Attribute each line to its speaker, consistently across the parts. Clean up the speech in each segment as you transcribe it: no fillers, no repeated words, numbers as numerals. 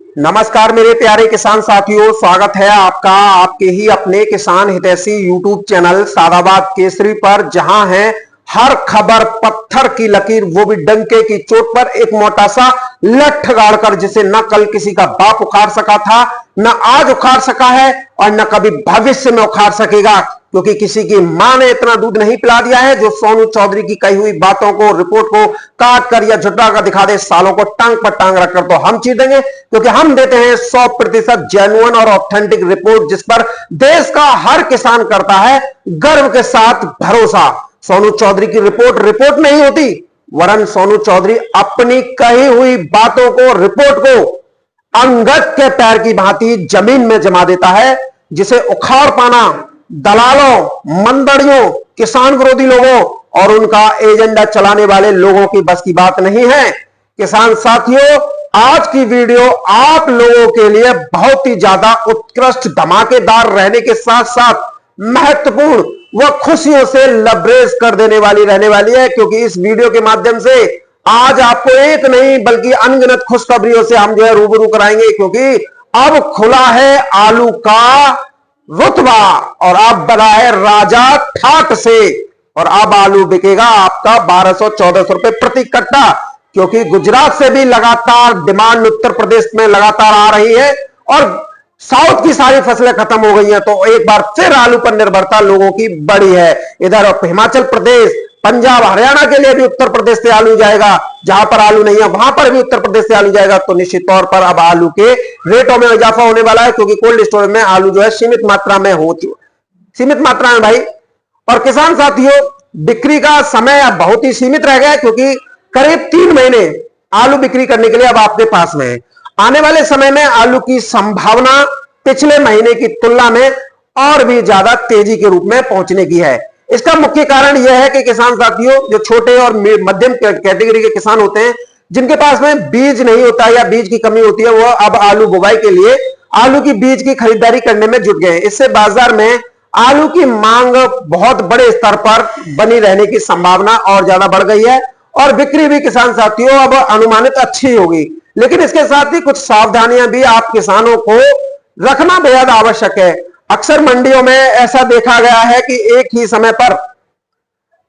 Speaker 1: नमस्कार मेरे प्यारे किसान साथियों, स्वागत है आपका आपके ही अपने किसान हितैषी यूट्यूब चैनल सादाबाद केसरी पर, जहां है हर खबर पत्थर की लकीर, वो भी डंके की चोट पर। एक मोटा सा लठ गाड़कर, जिसे न कल किसी का बाप उखाड़ सका था, न आज उखाड़ सका है और न कभी भविष्य में उखाड़ सकेगा, क्योंकि किसी की मां ने इतना दूध नहीं पिला दिया है जो सोनू चौधरी की कही हुई बातों को, रिपोर्ट को काट कर या झुटला कर दिखा दे। सालों को टांग पर टांग रखकर तो हम चीर देंगे, क्योंकि हम देते हैं 100% जेन्युइन और ऑथेंटिक रिपोर्ट, जिस पर देश का हर किसान करता है गर्व के साथ भरोसा। सोनू चौधरी की रिपोर्ट नहीं होती, वरन सोनू चौधरी अपनी कही हुई बातों को, रिपोर्ट को अंगद के पैर की भांति जमीन में जमा देता है, जिसे उखाड़ पाना दलालों, मंदड़ियों, किसान विरोधी लोगों और उनका एजेंडा चलाने वाले लोगों की बस की बात नहीं है। किसान साथियों, आज की वीडियो आप लोगों के लिए बहुत ही ज्यादा उत्कृष्ट, धमाकेदार रहने के साथ साथ महत्वपूर्ण व खुशियों से लबरेज कर देने वाली रहने वाली है, क्योंकि इस वीडियो के माध्यम से आज आपको एक नहीं बल्कि अनगिनत खुशखबरियों से हम जो है रूबरू कराएंगे, क्योंकि अब खुला है आलू का रुतबा और अब बना है राजा ठाट से, और अब आलू बिकेगा आपका 1200-1400 रुपए प्रति कट्टा, क्योंकि गुजरात से भी लगातार डिमांड उत्तर प्रदेश में लगातार आ रही है और साउथ की सारी फसलें खत्म हो गई हैं, तो एक बार फिर आलू पर निर्भरता लोगों की बढ़ी है। इधर हिमाचल प्रदेश, पंजाब, हरियाणा के लिए भी उत्तर प्रदेश से आलू जाएगा, जहां पर आलू नहीं है वहां पर भी उत्तर प्रदेश से आलू जाएगा। तो निश्चित तौर पर अब आलू के रेटों में इजाफा होने वाला है, क्योंकि कोल्ड स्टोरेज में आलू जो है सीमित मात्रा में भाई। और किसान साथियों, बिक्री का समय अब बहुत ही सीमित रह गया है, क्योंकि करीब 3 महीने आलू बिक्री करने के लिए अब आपके पास में है। आने वाले समय में आलू की संभावना पिछले महीने की तुलना में और भी ज्यादा तेजी के रूप में पहुंचने की है। इसका मुख्य कारण यह है कि किसान साथियों, जो छोटे और मध्यम कैटेगरी के किसान होते हैं, जिनके पास में बीज नहीं होता या बीज की कमी होती है, वो अब आलू बुवाई के लिए आलू की बीज की खरीदारी करने में जुट गए हैं। इससे बाजार में आलू की मांग बहुत बड़े स्तर पर बनी रहने की संभावना और ज्यादा बढ़ गई है, और बिक्री भी किसान साथियों अब अनुमानित अच्छी होगी। लेकिन इसके साथ ही कुछ सावधानियां भी आप किसानों को रखना बेहद आवश्यक है। अक्सर मंडियों में ऐसा देखा गया है कि एक ही समय पर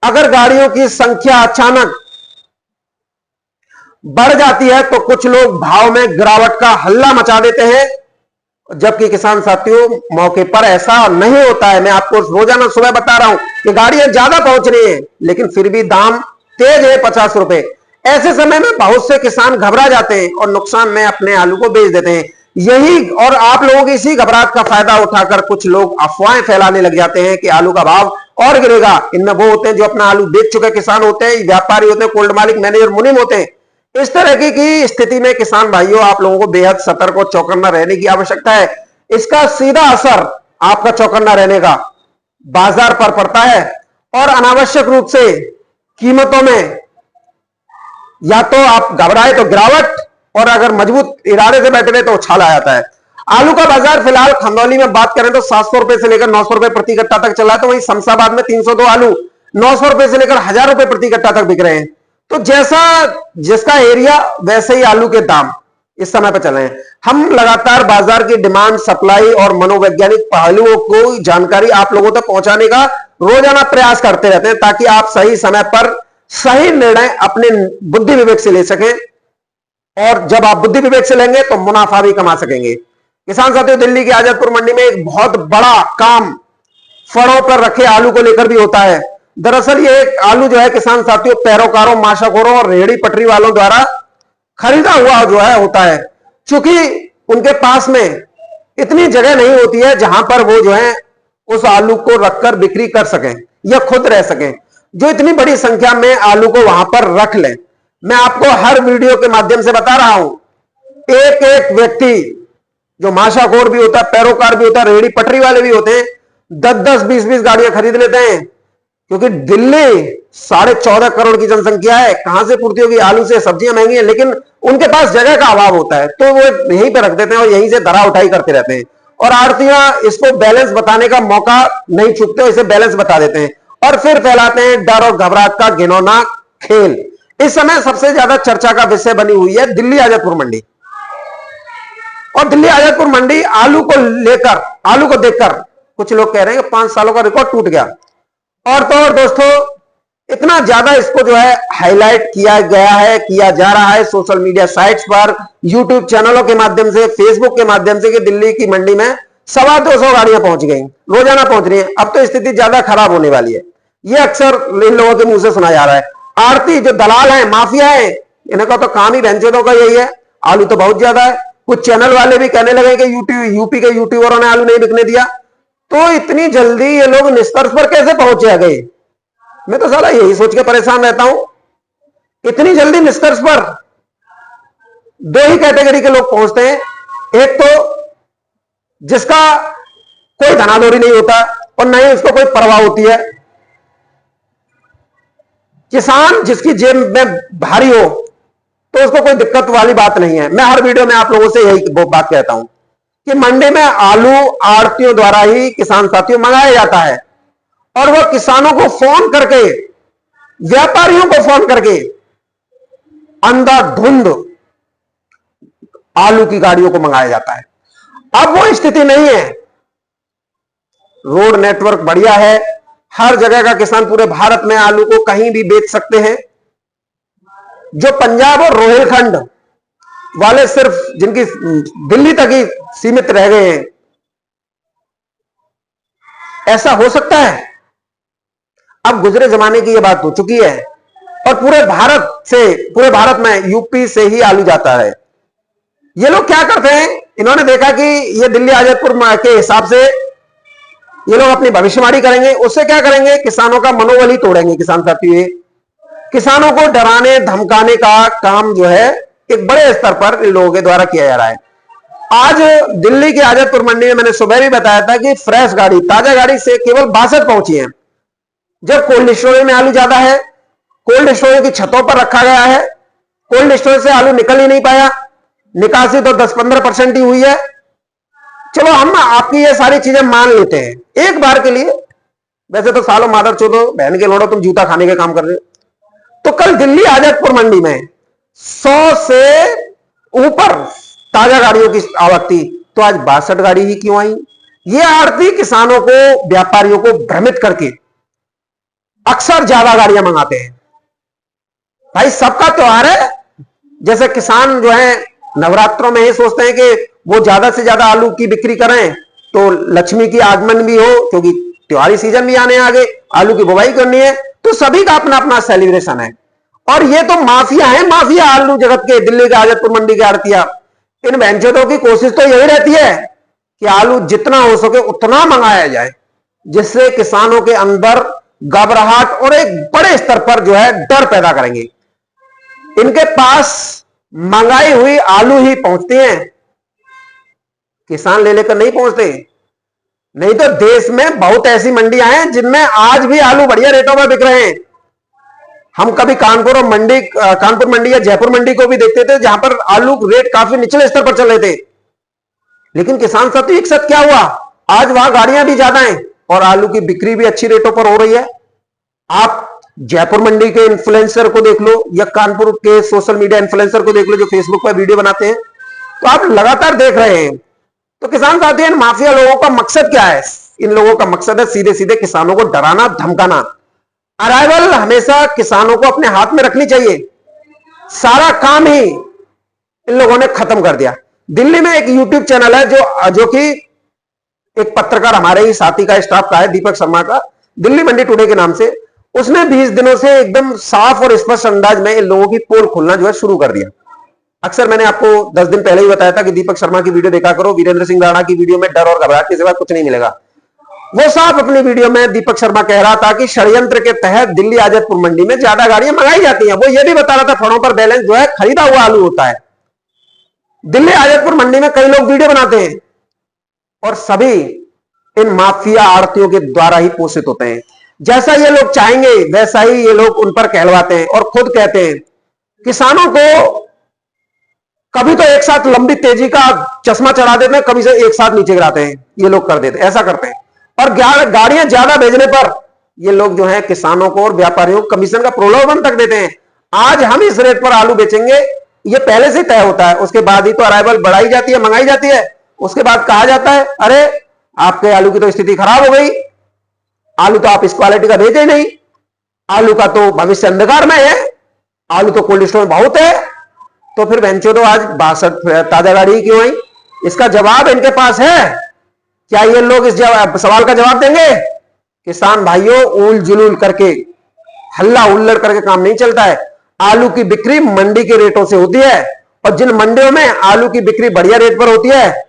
Speaker 1: अगर गाड़ियों की संख्या अचानक बढ़ जाती है तो कुछ लोग भाव में गिरावट का हल्ला मचा देते हैं, जबकि किसान साथियों मौके पर ऐसा नहीं होता है। मैं आपको रोजाना सुबह बता रहा हूं कि गाड़ियां ज्यादा पहुंच रही हैं, लेकिन फिर भी दाम तेज है 50 रुपए। ऐसे समय में बहुत से किसान घबरा जाते हैं और नुकसान में अपने आलू को बेच देते हैं। यही और आप लोगों की इसी घबराहट का फायदा उठाकर कुछ लोग अफवाहें फैलाने लग जाते हैं कि आलू का भाव और गिरेगा। इनमें वो होते हैं जो अपना आलू बेच चुके किसान होते हैं, व्यापारी होते हैं, कोल्ड मालिक, मैनेजर, मुनीम होते हैं। इस तरह की स्थिति में किसान भाइयों, आप लोगों को बेहद सतर्क और चौकन्ना रहने की आवश्यकता है। इसका सीधा असर आपका चौकन्ना रहने का बाजार पर पड़ता है और अनावश्यक रूप से कीमतों में या तो आप घबराए तो गिरावट, और अगर मजबूत इरादे से बैठे रहे तो उछाल आ जाता है। आलू का बाजार फिलहाल खंदौली में बात करें तो 700 रुपए से लेकर 900 रुपए प्रति कट्टा तक चला है, तो वहीं शमशाबाद में 302 आलू 900 रुपए से लेकर 1000 रुपए प्रति कट्टा तक बिक रहे हैं। तो जैसा जिसका एरिया वैसे ही आलू के दाम इस समय पर चल रहे हैं। हम लगातार बाजार की डिमांड, सप्लाई और मनोवैज्ञानिक पहलुओं को जानकारी आप लोगों तक पहुंचाने का रोजाना प्रयास करते रहते हैं, ताकि आप सही समय पर सही निर्णय अपने बुद्धि विवेक से ले सकें, और जब आप बुद्धि विवेक से लेंगे तो मुनाफा भी कमा सकेंगे। किसान साथियों, दिल्ली की आजादपुर मंडी में एक बहुत बड़ा काम फड़ों पर रखे आलू को लेकर भी होता है। दरअसल ये एक आलू जो है किसान साथियों, पैरोकारों, माशाखोरों और रेहड़ी पटरी वालों द्वारा खरीदा हुआ जो है होता है, क्योंकि उनके पास में इतनी जगह नहीं होती है जहां पर वो जो है उस आलू को रखकर बिक्री कर सकें या खुद रह सकें, जो इतनी बड़ी संख्या में आलू को वहां पर रख लें। मैं आपको हर वीडियो के माध्यम से बता रहा हूं, एक एक व्यक्ति जो माशाखोर भी होता है, पैरोकार भी होता है, रेहड़ी पटरी वाले भी होते हैं, 10-10, 20-20 गाड़ियां खरीद लेते हैं, क्योंकि दिल्ली 14.5 करोड़ की जनसंख्या है। कहां से पूर्ति होगी? आलू से। सब्जियां महंगी हैं, लेकिन उनके पास जगह का अभाव होता है, तो वो यहीं पर रख देते हैं और यहीं से धरा उठाई करते रहते हैं। और आड़तियां इसको बैलेंस बताने का मौका नहीं चूकते, इसे बैलेंस बता देते हैं और फिर फैलाते हैं डर और घबराहट का घिनौना खेल। इस समय सबसे ज्यादा चर्चा का विषय बनी हुई है दिल्ली आजादपुर मंडी। और दिल्ली आजादपुर मंडी आलू को देखकर कुछ लोग कह रहे हैं कि 5 सालों का रिकॉर्ड टूट गया। और तो और दोस्तों, इतना ज्यादा इसको जो है हाईलाइट किया गया है, किया जा रहा है सोशल मीडिया साइट्स पर, यूट्यूब चैनलों के माध्यम से, फेसबुक के माध्यम से, कि दिल्ली की मंडी में 250 गाड़ियां पहुंच गई, रोजाना पहुंच रही है। अब तो स्थिति ज्यादा खराब होने वाली है। ये अक्सर इन लोगों के मुंह से सुना जा रहा है। आड़ती जो दलाल है, माफिया है, इनका तो काम ही बेंचों का यही है। आलू तो बहुत ज्यादा है। कुछ चैनल वाले भी कहने लगे कि यूपी के यूट्यूबरों ने आलू नहीं बिकने दिया। तो इतनी जल्दी ये लोग निष्कर्ष पर कैसे पहुंच गए? मैं तो साला यही सोच के परेशान रहता हूं, इतनी जल्दी निष्कर्ष पर। 2 ही कैटेगरी के लोग पहुंचते हैं। एक तो जिसका कोई धनाधोरी नहीं होता और न ही उसको कोई परवाह होती है। किसान जिसकी जेब में भारी हो तो उसको कोई दिक्कत वाली बात नहीं है। मैं हर वीडियो में आप लोगों से यही बात कहता हूं कि मंडी में आलू आड़तियों द्वारा ही किसान साथियों मंगाया जाता है, और वह किसानों को फोन करके, व्यापारियों को फोन करके अंधाधुंध आलू की गाड़ियों को मंगाया जाता है। अब वो स्थिति नहीं है। रोड नेटवर्क बढ़िया है, हर जगह का किसान पूरे भारत में आलू को कहीं भी बेच सकते हैं। जो पंजाब और रोहिलखंड वाले सिर्फ जिनकी दिल्ली तक ही सीमित रह गए हैं, ऐसा हो सकता है? अब गुजरे जमाने की यह बात हो चुकी है, और पूरे भारत में यूपी से ही आलू जाता है। ये लोग क्या करते हैं, इन्होंने देखा कि ये दिल्ली आजादपुर के हिसाब से ये लोग अपनी भविष्यवाणी करेंगे। उससे क्या करेंगे, किसानों का मनोबल ही तोड़ेंगे। किसान साथी, किसानों को डराने धमकाने का काम जो है एक बड़े स्तर पर इन लोगों के द्वारा किया जा रहा है। आज दिल्ली की आजादपुर मंडी में मैंने सुबह भी बताया था कि फ्रेश गाड़ी, ताजा गाड़ी से केवल 62 पहुंची है। जब कोल्ड स्टोरेज में आलू ज्यादा है, कोल्ड स्टोरेज की छतों पर रखा गया है, कोल्ड स्टोरेज से आलू निकल ही नहीं पाया, निकासी तो 10-15% ही हुई है। चलो हम आपकी ये सारी चीजें मान लेते हैं एक बार के लिए। वैसे तो सालों मादर चोदो बहन के लोड़ो, तुम जूता खाने के काम कर रहे हो। तो कल दिल्ली आजादपुर मंडी में 100 से ऊपर ताजा गाड़ियों की आवक थी, तो आज 62 गाड़ी ही क्यों आई? ये आड़ती किसानों को, व्यापारियों को भ्रमित करके अक्सर ज्यादा गाड़ियां मंगाते हैं। भाई सबका त्योहार है। जैसे किसान जो है नवरात्रों में ये सोचते हैं कि वो ज्यादा से ज्यादा आलू की बिक्री करें तो लक्ष्मी की आगमन भी हो, क्योंकि त्योहारी सीजन भी आने आगे, आलू की बुवाई करनी है, तो सभी का अपना अपना सेलिब्रेशन है। और ये तो माफिया है, माफिया आलू जगत के, दिल्ली के आजादपुर मंडी के आड़तिया। इन बेंचों की कोशिश तो यही रहती है कि आलू जितना हो सके उतना मंगाया जाए, जिससे किसानों के अंदर घबराहट और एक बड़े स्तर पर जो है डर पैदा करेंगे। इनके पास मंगाई हुई आलू ही पहुंचती हैं, किसान ले लेकर नहीं पहुंचते। नहीं तो देश में बहुत ऐसी मंडियां हैं जिनमें आज भी आलू बढ़िया रेटों में बिक रहे हैं। हम कभी कानपुर मंडी या जयपुर मंडी को भी देखते थे, जहां पर आलू रेट काफी निचले स्तर पर चल रहे थे। लेकिन किसान साथी एक साथ क्या हुआ, आज वहां गाड़ियां भी ज्यादा हैं और आलू की बिक्री भी अच्छी रेटों पर हो रही है। आप जयपुर मंडी के इन्फ्लुएंसर को देख लो या कानपुर के सोशल मीडिया इन्फ्लुएंसर को देख लो जो फेसबुक पर वीडियो बनाते हैं, तो आप लगातार देख रहे हैं। तो किसान साथी, इन माफिया लोगों का मकसद क्या है? इन लोगों का मकसद है सीधे सीधे किसानों को डराना धमकाना। अराइवल हमेशा किसानों को अपने हाथ में रखनी चाहिए। सारा काम ही इन लोगों ने खत्म कर दिया। दिल्ली में एक यूट्यूब चैनल है जो कि एक पत्रकार हमारे ही साथी का, स्टाफ का है, दीपक शर्मा का, दिल्ली मंडी टुडे के नाम से। उसने 20 दिनों से एकदम साफ और स्पष्ट अंदाज में इन लोगों की पोल खोलना जो है शुरू कर दिया। अक्सर मैंने आपको 10 दिन पहले ही बताया था कि दीपक शर्मा की वीडियो देखा करो, वीरेंद्र सिंह राणा की वीडियो में डर और घबराहट के सिवा कुछ नहीं मिलेगा। वो साफ अपनी वीडियो में दीपक शर्मा कह रहा था कि षड्यंत्र के तहत दिल्ली आजादपुर मंडी में ज्यादा गाड़ियां मंगाई जाती हैं। वो ये भी बता रहा था फड़ों पर बैलेंस जो है खरीदा हुआ आलू होता है। दिल्ली आजादपुर मंडी में कई लोग वीडियो बनाते हैं और सभी इन माफिया आड़तियों के द्वारा ही पोषित होते हैं। जैसा ये लोग चाहेंगे वैसा ही ये लोग उन पर कहलवाते हैं और खुद कहते हैं। किसानों को कभी तो एक साथ लंबी तेजी का चश्मा चढ़ा देते हैं, कभी से एक साथ नीचे गिराते हैं। ये लोग कर देते हैं, ऐसा करते हैं। और गाड़ियां ज्यादा भेजने पर ये लोग जो है किसानों को और व्यापारियों को कमीशन का प्रलोभन तक देते हैं। आज हम इस रेट पर आलू बेचेंगे, ये पहले से तय होता है, उसके बाद ही तो अराइवल बढ़ाई जाती है, मंगाई जाती है। उसके बाद कहा जाता है अरे आपके आलू की तो स्थिति खराब हो गई, आलू तो आप इस क्वालिटी का भेजे नहीं, आलू का तो भविष्य अंधकार में है, आलू तो कोल्ड स्टोर में बहुत है। तो फिर बेंचो तो आज 62 ताजा गाड़ी क्यों आई? इसका जवाब इनके पास है। क्या ये लोग इस सवाल का जवाब देंगे? किसान भाइयों, उल जुलूल करके, हल्ला हुल्लड़ करके काम नहीं चलता है। आलू की बिक्री मंडी के रेटों से होती है, और जिन मंडियों में आलू की बिक्री बढ़िया रेट पर होती है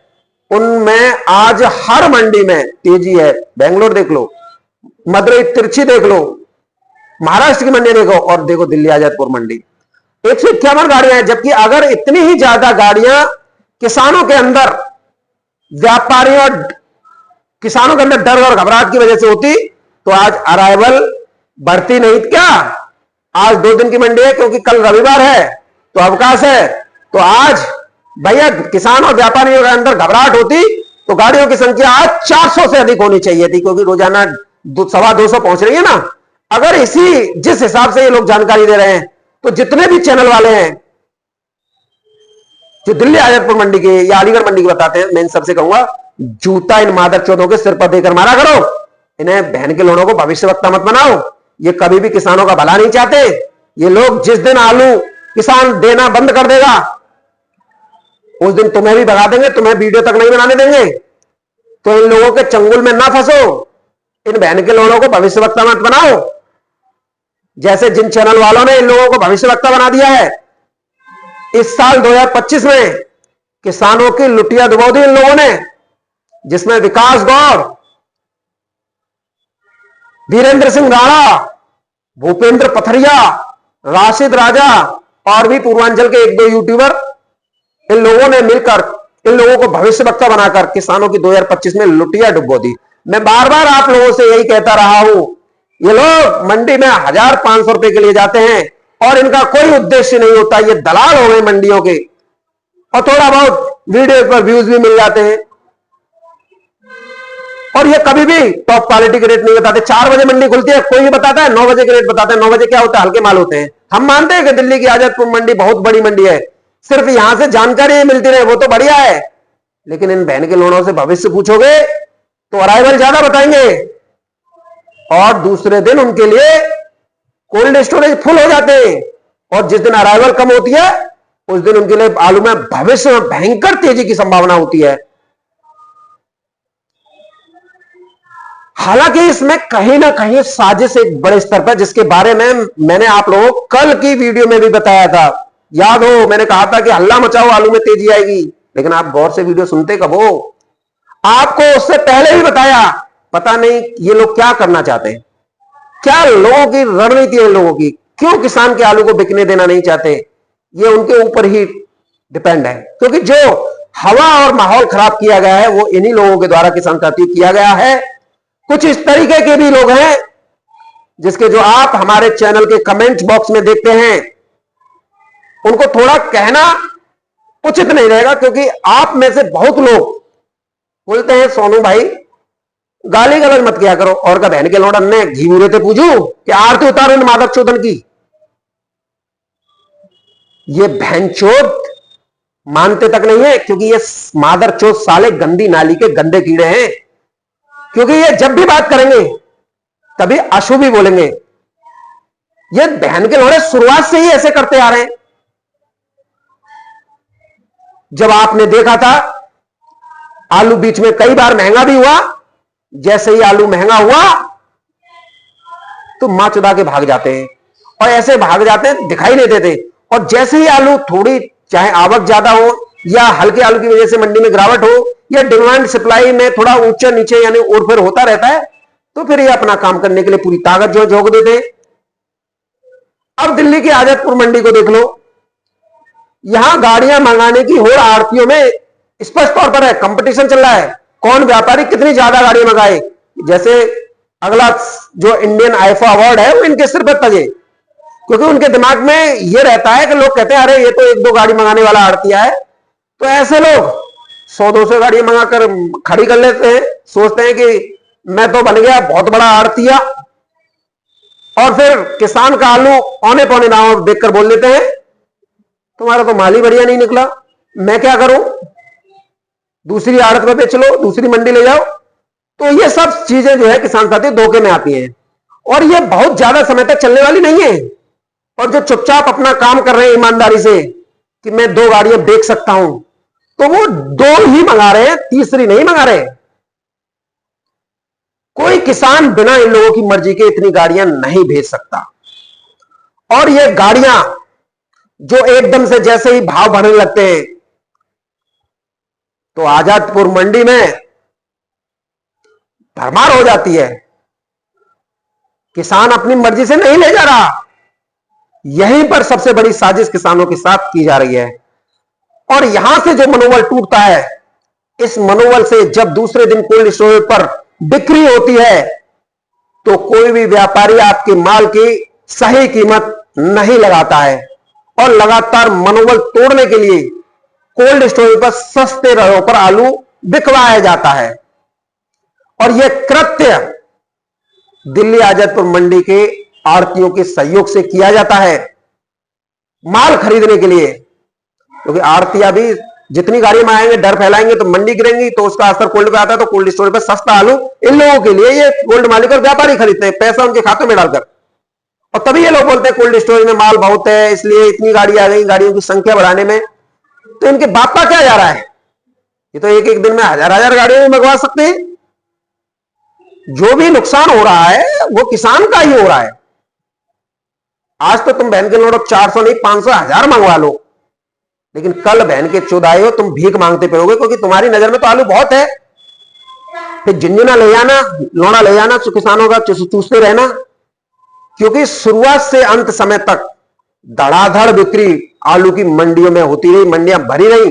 Speaker 1: उनमें आज हर मंडी में तेजी है। बेंगलोर देख लो, मदुरई तिरछी देख लो, महाराष्ट्र की मंडी देखो, और देखो दिल्ली आजादपुर मंडी 151 गाड़ियां हैं। जबकि अगर इतनी ही ज्यादा गाड़ियां किसानों के अंदर, व्यापारियों और किसानों के अंदर डर और घबराहट की वजह से होती तो आज अराइवल बढ़ती नहीं क्या? आज 2 दिन की मंडी है क्योंकि कल रविवार है तो अवकाश है। तो आज भैया किसान और व्यापारियों के अंदर घबराहट होती तो गाड़ियों की संख्या आज 400 से अधिक होनी चाहिए थी, क्योंकि रोजाना 200 पहुंच रही है ना। अगर जिस हिसाब से ये लोग जानकारी दे रहे हैं तो जितने भी चैनल वाले हैं जो दिल्ली आजादपुर मंडी के या अलीगढ़ मंडी के बताते हैं, मैं इन सबसे कहूंगा जूता इन मादर चौधों के सिर पर देकर मारा करो। इन्हें बहन के लोगों को भविष्यवक्ता मत बनाओ। ये कभी भी किसानों का भला नहीं चाहते। ये लोग जिस दिन आलू किसान देना बंद कर देगा उस दिन तुम्हें भी भगा देंगे, तुम्हें वीडियो तक नहीं बनाने देंगे। तो इन लोगों के चंगुल में ना फंसो, इन बहन के लोगों को भविष्यवक्ता मत बनाओ। जैसे जिन चैनल वालों ने इन लोगों को भविष्यवक्ता बना दिया है, इस साल 2025 में किसानों की लुटिया डुबो दी इन लोगों ने, जिसमें विकास गौड़, वीरेंद्र सिंह राणा, भूपेंद्र पथरिया, राशिद राजा और भी पूर्वांचल के 1-2 यूट्यूबर, इन लोगों ने मिलकर इन लोगों को भविष्यवक्ता बनाकर किसानों की 2025 में लुटिया डुबो दी। मैं बार बार आप लोगों से यही कहता रहा हूं, ये लोग मंडी में 1500 रुपए के लिए जाते हैं और इनका कोई उद्देश्य नहीं होता। ये दलाल हो गए मंडियों के, और थोड़ा बहुत वीडियो पर व्यूज भी मिल जाते हैं। और ये कभी भी टॉप क्वालिटी के रेट नहीं बताते। 4 बजे मंडी खुलती है, कोई भी बताता है 9 बजे के रेट बताते हैं। 9 बजे क्या होता है? हल्के माल होते हैं। हम मानते हैं कि दिल्ली की आजादपुर मंडी बहुत बड़ी मंडी है, सिर्फ यहां से जानकारी मिलती रहे वो तो बढ़िया है, लेकिन इन बहन के लोगों से भविष्य पूछोगे तो अराइवल ज्यादा बताएंगे और दूसरे दिन उनके लिए कोल्ड स्टोरेज फुल हो जाते हैं। और जिस दिन अराइवल कम होती है उस दिन उनके लिए आलू में भविष्य में भयंकर तेजी की संभावना होती है। हालांकि इसमें कहीं ना कहीं साजिश एक बड़े स्तर पर, जिसके बारे में मैंने आप लोगों को कल की वीडियो में भी बताया था। याद हो, मैंने कहा था कि हल्ला मचाओ आलू में तेजी आएगी, लेकिन आप गौर से वीडियो सुनते कब हो? आपको उससे पहले भी बताया। पता नहीं ये लोग क्या करना चाहते हैं, क्या लोगों की रणनीति है, लोगों की क्यों किसान के आलू को बिकने देना नहीं चाहते? ये उनके ऊपर ही डिपेंड है, क्योंकि जो हवा और माहौल खराब किया गया है वो इन्हीं लोगों के द्वारा किसान साथी किया गया है। कुछ इस तरीके के भी लोग हैं जिसके जो आप हमारे चैनल के कमेंट बॉक्स में देखते हैं, उनको थोड़ा कहना उचित नहीं रहेगा, क्योंकि आप में से बहुत लोग बोलते हैं सोनू भाई गाली गलौज मत किया करो, और का बहन के लोड़न ने घी मुरे थे पूछू कि आरती उतारो इन मादक चोदन की। ये बहन चोद मानते तक नहीं है, क्योंकि ये मादर चोद साले गंदी नाली के गंदे कीड़े हैं। क्योंकि ये जब भी बात करेंगे तभी अशुभ ही बोलेंगे। ये बहन के लोड़े शुरुआत से ही ऐसे करते आ रहे हैं। जब आपने देखा था आलू बीच में कई बार महंगा भी हुआ, जैसे ही आलू महंगा हुआ तो मां चुदा के भाग जाते हैं, और ऐसे भाग जाते हैं दिखाई नहीं देते। और जैसे ही आलू थोड़ी चाहे आवक ज्यादा हो या हल्के आलू की वजह से मंडी में गिरावट हो या डिमांड सप्लाई में थोड़ा ऊंचा नीचे यानी उड़फेर होता रहता है, तो फिर ये अपना काम करने के लिए पूरी ताकत जो झोंक देते हैं। अब दिल्ली की आजादपुर मंडी को देख लो, यहां गाड़ियां मंगाने की होड़ आड़तियों में स्पष्ट तौर पर है। कंपटीशन चल रहा है, कौन व्यापारी कितनी ज्यादा गाड़ी मंगाए। जैसे अगला जो इंडियन आईफा अवार्ड है वो इनके सिर पर तजे, क्योंकि उनके दिमाग में ये रहता है कि लोग कहते हैं अरे ये तो 1-2 गाड़ी मंगाने वाला आड़तिया है। तो ऐसे लोग 100-200 गाड़ियां मंगाकर खड़ी कर लेते हैं, सोचते हैं कि मैं तो बन गया बहुत बड़ा आड़तिया, और फिर किसान का आलू औने पौने दाम देखकर बोल लेते हैं। तुम्हारा तो माल ही बढ़िया नहीं निकला, मैं क्या करूं, दूसरी आड़त में बेच लो, दूसरी मंडी ले जाओ। तो ये सब चीजें जो है किसान साथी धोखे में आती हैं, और ये बहुत ज्यादा समय तक चलने वाली नहीं है। और जो चुपचाप अपना काम कर रहे हैं ईमानदारी से कि मैं 2 गाड़ियां बेच सकता हूं, तो वो 2 ही मंगा रहे हैं, तीसरी नहीं मंगा रहे। कोई किसान बिना इन लोगों की मर्जी के इतनी गाड़ियां नहीं भेज सकता। और ये गाड़ियां जो एकदम से जैसे ही भाव बढ़ने लगते हैं, तो आजादपुर मंडी में भरमार हो जाती है। किसान अपनी मर्जी से नहीं ले जा रहा, यहीं पर सबसे बड़ी साजिश किसानों के साथ की जा रही है। और यहां से जो मनोबल टूटता है, इस मनोबल से जब दूसरे दिन कोल्ड स्टोरेज पर बिक्री होती है, तो कोई भी व्यापारी आपके माल की सही कीमत नहीं लगाता है, और लगातार मनोबल तोड़ने के लिए कोल्ड स्टोरेज पर सस्ते दरों पर आलू बिकवाया जाता है। और यह कृत्य दिल्ली आजादपुर मंडी के आड़तियों के सहयोग से किया जाता है माल खरीदने के लिए, क्योंकि आड़तियां भी जितनी गाड़ी में आएंगे, डर फैलाएंगे तो मंडी गिरेंगी, तो उसका असर कोल्ड पे आता है। तो कोल्ड स्टोरेज पर सस्ता आलू इन लोगों के लिए ये गोल्ड मालिक और व्यापारी खरीदते हैं, पैसा उनके खाते में डालकर। और तभी ये लोग बोलते हैं कोल्ड स्टोरेज में माल बहुत है, इसलिए इतनी गाड़ी आ गई, गाड़ियों की संख्या बढ़ाने में। तो इनके बाप का क्या जा रहा है, ये तो एक एक दिन में हजार गाड़ियों में मंगवा सकते हैं। जो भी नुकसान हो रहा है वो किसान का ही हो रहा है। आज तो तुम बहन के नोट 400 नहीं 500 1000 मंगवा लो, लेकिन कल बहन के चौदाई हो तुम भीख मांगते फिरोगे, क्योंकि तुम्हारी नजर में तो आलू बहुत है। फिर झुंझुना ले जाना, लोना ले जाना, किसानों का चूसते रहना। क्योंकि शुरुआत से अंत समय तक धड़ाधड़ बिक्री आलू की मंडियों में होती रही, मंडियां भरी रही।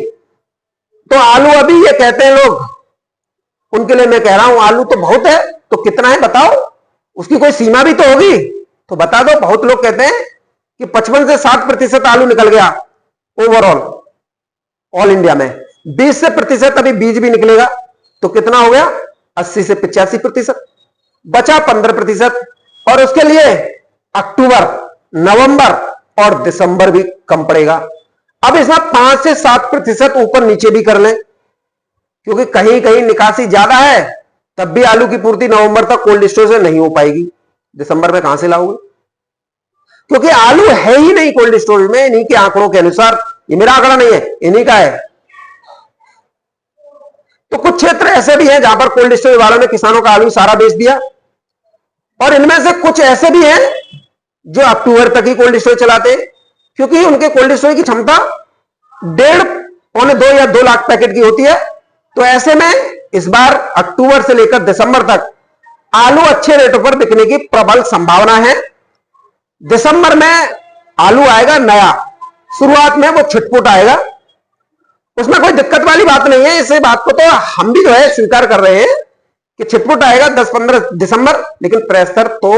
Speaker 1: तो आलू अभी ये कहते हैं लोग, उनके लिए मैं कह रहा हूं आलू तो बहुत है, तो कितना है बताओ, उसकी कोई सीमा भी तो होगी, तो बता दो। बहुत लोग कहते हैं कि 55 से 60% आलू निकल गया ओवरऑल ऑल इंडिया में, 20 से प्रतिशत अभी बीज भी निकलेगा, तो कितना हो गया 80 से 85%, बचा 15%। और उसके लिए अक्टूबर, नवंबर और दिसंबर भी कम पड़ेगा। अब इसमें 5 से 7% ऊपर नीचे भी कर लें, क्योंकि कहीं कहीं निकासी ज्यादा है, तब भी आलू की पूर्ति नवंबर तक कोल्ड स्टोर से नहीं हो पाएगी। दिसंबर में कहां से लाओगे, क्योंकि आलू है ही नहीं कोल्ड स्टोरेज में। इन्हीं के आंकड़ों के अनुसार, ये मेरा आंकड़ा नहीं है, इन्हीं का है। तो कुछ क्षेत्र ऐसे भी हैं जहां पर कोल्ड स्टोरेज वालों ने किसानों का आलू सारा बेच दिया, और इनमें से कुछ ऐसे भी हैं जो अक्टूबर तक ही कोल्ड स्टोरेज चलाते हैं, क्योंकि उनके कोल्ड स्टोरेज की क्षमता 1.5 पौने 2 या 2 लाख पैकेट की होती है। तो ऐसे में इस बार अक्टूबर से लेकर दिसंबर तक आलू अच्छे रेटों पर बिकने की प्रबल संभावना है। दिसंबर में आलू आएगा नया, शुरुआत में वो छिटपुट आएगा, उसमें कोई दिक्कत वाली बात नहीं है। इस बात को तो हम भी जो है स्वीकार कर रहे हैं कि छिटपुट आएगा 10-15 दिसंबर, लेकिन प्रेशर तो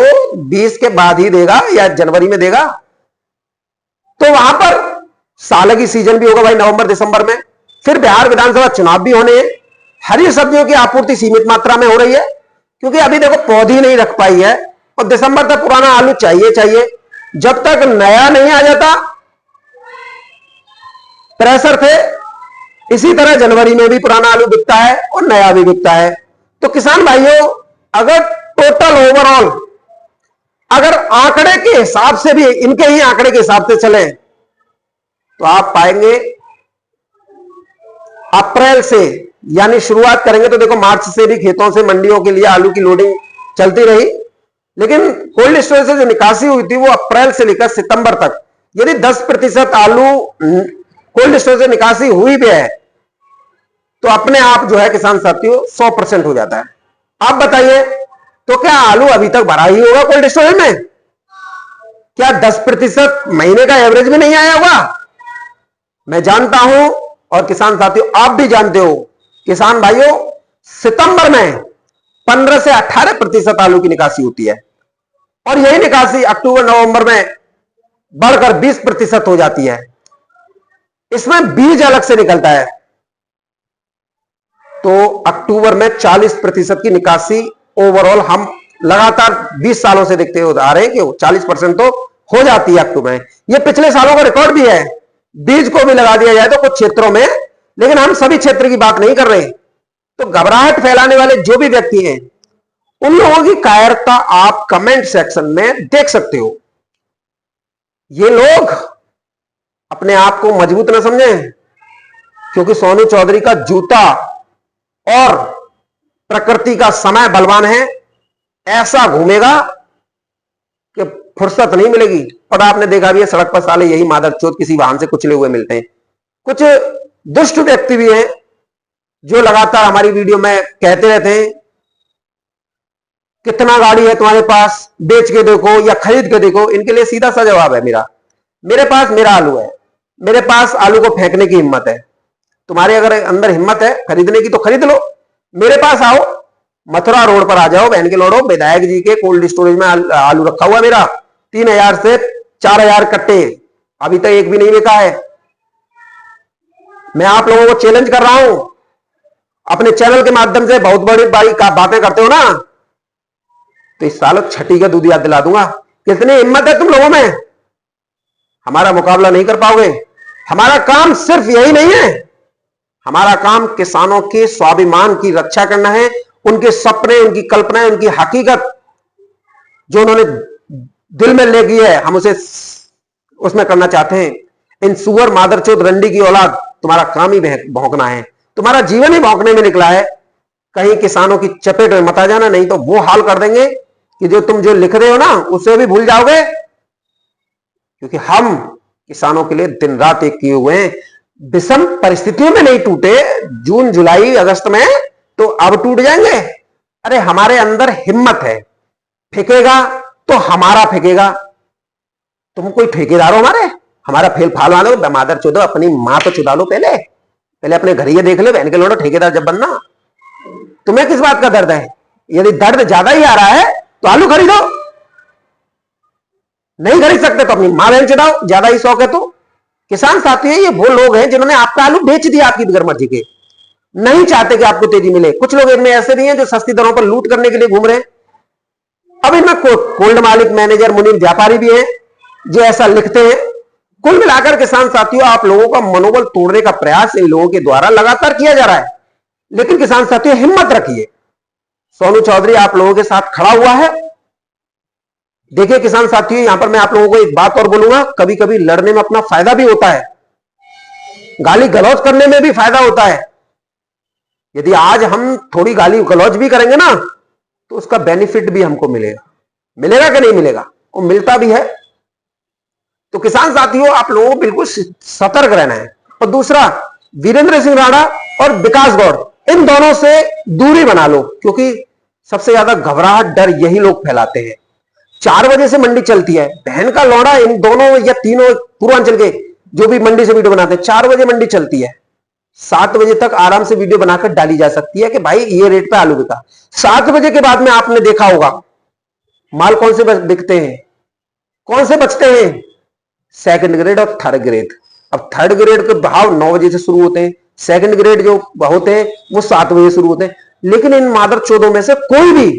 Speaker 1: 20 के बाद ही देगा या जनवरी में देगा। तो वहां पर साल की सीजन भी होगा भाई, नवंबर दिसंबर में। फिर बिहार विधानसभा चुनाव भी होने हैं। हरी सब्जियों की आपूर्ति सीमित मात्रा में हो रही है, क्योंकि अभी देखो पौधी नहीं रख पाई है, और दिसंबर तक पुराना आलू चाहिए। जब तक नया नहीं आ जाता, प्रेशर थे, इसी तरह जनवरी में भी पुराना आलू बिकता है और नया भी बिकता है। तो किसान भाइयों, अगर टोटल ओवरऑल अगर आंकड़े के हिसाब से भी, इनके ही आंकड़े के हिसाब से चले, तो आप पाएंगे अप्रैल से, यानी शुरुआत करेंगे तो देखो मार्च से भी खेतों से मंडियों के लिए आलू की लोडिंग चलती रही, लेकिन कोल्ड स्टोरेज से जो निकासी हुई थी वो अप्रैल से लेकर सितंबर तक, यदि 10% आलू कोल्ड स्टोरेज से निकासी हुई भी है, तो अपने आप जो है किसान साथियों 100% हो जाता है। आप बताइए, तो क्या आलू अभी तक भरा ही होगा कोल्ड स्टोरेज में? क्या 10% महीने का एवरेज भी नहीं आया होगा? मैं जानता हूं, और किसान साथियों आप भी जानते हो, किसान भाइयों, सितंबर में 15 से 18% आलू की निकासी होती है, और यही निकासी अक्टूबर नवंबर में बढ़कर 20% हो जाती है। इसमें बीज अलग से निकलता है, तो अक्टूबर में 40% की निकासी ओवरऑल हम लगातार 20 सालों से देखते आ रहे हैं कि 40% तो हो जाती है अक्टूबर में। यह पिछले सालों का रिकॉर्ड भी है बीज को भी लगा दिया जाए तो कुछ क्षेत्रों में, लेकिन हम सभी क्षेत्र की बात नहीं कर रहे। तो घबराहट फैलाने वाले जो भी व्यक्ति हैं, उन लोगों की कायरता आप कमेंट सेक्शन में देख सकते हो। ये लोग अपने आप को मजबूत न समझें, क्योंकि सोनू चौधरी का जूता और प्रकृति का समय बलवान है, ऐसा घूमेगा कि फुर्सत नहीं मिलेगी। पर आपने देखा भी है, सड़क पर साले यही मादरचोद किसी वाहन से कुचले हुए मिलते हैं। कुछ दुष्ट व्यक्ति भी हैं जो लगातार हमारी वीडियो में कहते रहते हैं, कितना गाड़ी है तुम्हारे पास, बेच के देखो या खरीद के देखो। इनके लिए सीधा सा जवाब है मेरे पास मेरा आलू है, मेरे पास आलू को फेंकने की हिम्मत है। तुम्हारे अगर अंदर हिम्मत है खरीदने की तो खरीद लो, मेरे पास आओ, मथुरा रोड पर आ जाओ, बहन के लोड़ो, विधायक जी के कोल्ड स्टोरेज में आलू रखा हुआ मेरा 3000 से 4000 कट्टे, अभी तक एक भी नहीं बिका है। मैं आप लोगों को चैलेंज कर रहा हूं, अपने चैनल के माध्यम से बहुत बड़ी बड़ी बातें करते हो ना, तो इस साल छठी का दूध याद दिला दूंगा। कितनी हिम्मत है तुम लोगों में, हमारा मुकाबला नहीं कर पाओगे। हमारा काम सिर्फ यही नहीं है, हमारा काम किसानों के स्वाभिमान की रक्षा करना है, उनके सपने, उनकी कल्पनाएं, उनकी हकीकत जो उन्होंने दिल में ले गई है, हम उसे उसमें करना चाहते हैं। इन सुअर मादरचोद रंडी की औलाद, तुम्हारा काम ही भौंकना है, तुम्हारा जीवन ही भौंकने में निकला है। कहीं किसानों की चपेट में मत आ जाना, नहीं तो वो हाल कर देंगे कि जो लिख रहे हो ना उसे भी भूल जाओगे। क्योंकि हम किसानों के लिए दिन रात एक किए हुए हैं। विषम परिस्थितियों में नहीं टूटे, जून जुलाई अगस्त में तो अब टूट जाएंगे। अरे हमारे अंदर हिम्मत है, फेंकेगा तो हमारा फेंकेगा। तुम कोई ठेकेदार हो हमारा फेल फाल वालो, मादर चोदो, अपनी मां तो चुदा लो, पहले अपने घर ये देख ले, बहन के लोड़ो, ठेकेदार जब बनना। तुम्हें किस बात का दर्द है? यदि दर्द ज्यादा ही आ रहा है तो आलू खरीदो, नहीं खरीद सकते तो अपनी मां बहन चुदाओ, ज्यादा ही शौक है तो। किसान साथी ये वो लोग हैं जिन्होंने आपका आलू बेच दिया आपकी बगैर मर्जी के, नहीं चाहते कि आपको तेजी मिले। कुछ लोग इनमें ऐसे भी हैं जो सस्ती दरों पर लूट करने के लिए घूम रहे हैं। अब इनमें कोल्ड मालिक, मैनेजर, मुनीम, व्यापारी भी हैं जो ऐसा लिखते हैं। कुल मिलाकर किसान साथियों, आप लोगों का मनोबल तोड़ने का प्रयास इन लोगों के द्वारा लगातार किया जा रहा है। लेकिन किसान साथियों हिम्मत रखिए, सोनू चौधरी आप लोगों के साथ खड़ा हुआ है। देखिए किसान साथियों, यहां पर मैं आप लोगों को एक बात और बोलूंगा, कभी कभी लड़ने में अपना फायदा भी होता है, गाली गलौज करने में भी फायदा होता है। यदि आज हम थोड़ी गाली गलौज भी करेंगे ना, तो उसका बेनिफिट भी हमको मिलेगा कि नहीं मिलेगा? वो मिलता भी है। तो किसान साथियों, आप लोगों को बिल्कुल सतर्क रहना है। और दूसरा, वीरेंद्र सिंह राणा और विकास गौड़, इन दोनों से दूरी बना लो, क्योंकि सबसे ज्यादा घबराहट, डर यही लोग फैलाते हैं। 4 बजे से मंडी चलती है, बहन का लौड़ा, इन दोनों या तीनों पूर्वांचल के जो भी मंडी से वीडियो बनाते हैं, 4 बजे मंडी चलती है। 7 बजे तक आराम से वीडियो बनाकर डाली जा सकती है कि भाई ये रेट पे आलू बिका। 7 बजे के बाद में आपने देखा होगा माल कौन से बिकते हैं, कौन से बचते हैं? सेकंड ग्रेड और थर्ड ग्रेड। अब थर्ड ग्रेड के भाव 9 बजे से शुरू होते हैं, सेकंड ग्रेड जो होते हैं वो 7 बजे शुरू होते हैं। लेकिन इन मादर चौदों में से कोई भी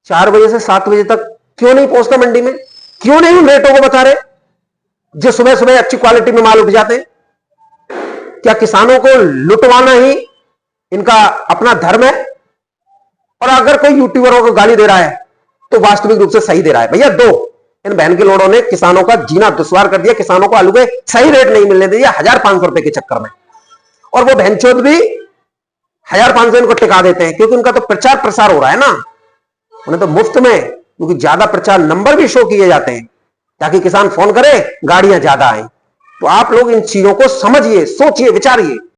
Speaker 1: 4 बजे से 7 बजे तक क्यों नहीं पहुंचता मंडी में? क्यों नहीं उन रेटों को बता रहे जो सुबह सुबह अच्छी क्वालिटी में माल उठ जाते हैं? क्या किसानों को लुटवाना ही इनका अपना धर्म है? और अगर कोई यूट्यूबरों को गाली दे रहा है तो वास्तविक रूप से सही दे रहा है। भैया इन बहन के लोड़ों ने किसानों का जीना दुश्वार कर दिया, किसानों को आलू के सही रेट नहीं मिलने दिया 1500 रुपए के चक्कर में। और वो बहनचोद भी 1500 इनको टिका देते हैं, क्योंकि उनका तो प्रचार प्रसार हो रहा है ना, उन्हें तो मुफ्त में, क्योंकि ज्यादा प्रचार नंबर भी शो किए जाते हैं ताकि किसान फोन करे, गाड़ियां ज्यादा आए। तो आप लोग इन चीजों को समझिए, सोचिए, विचारिए।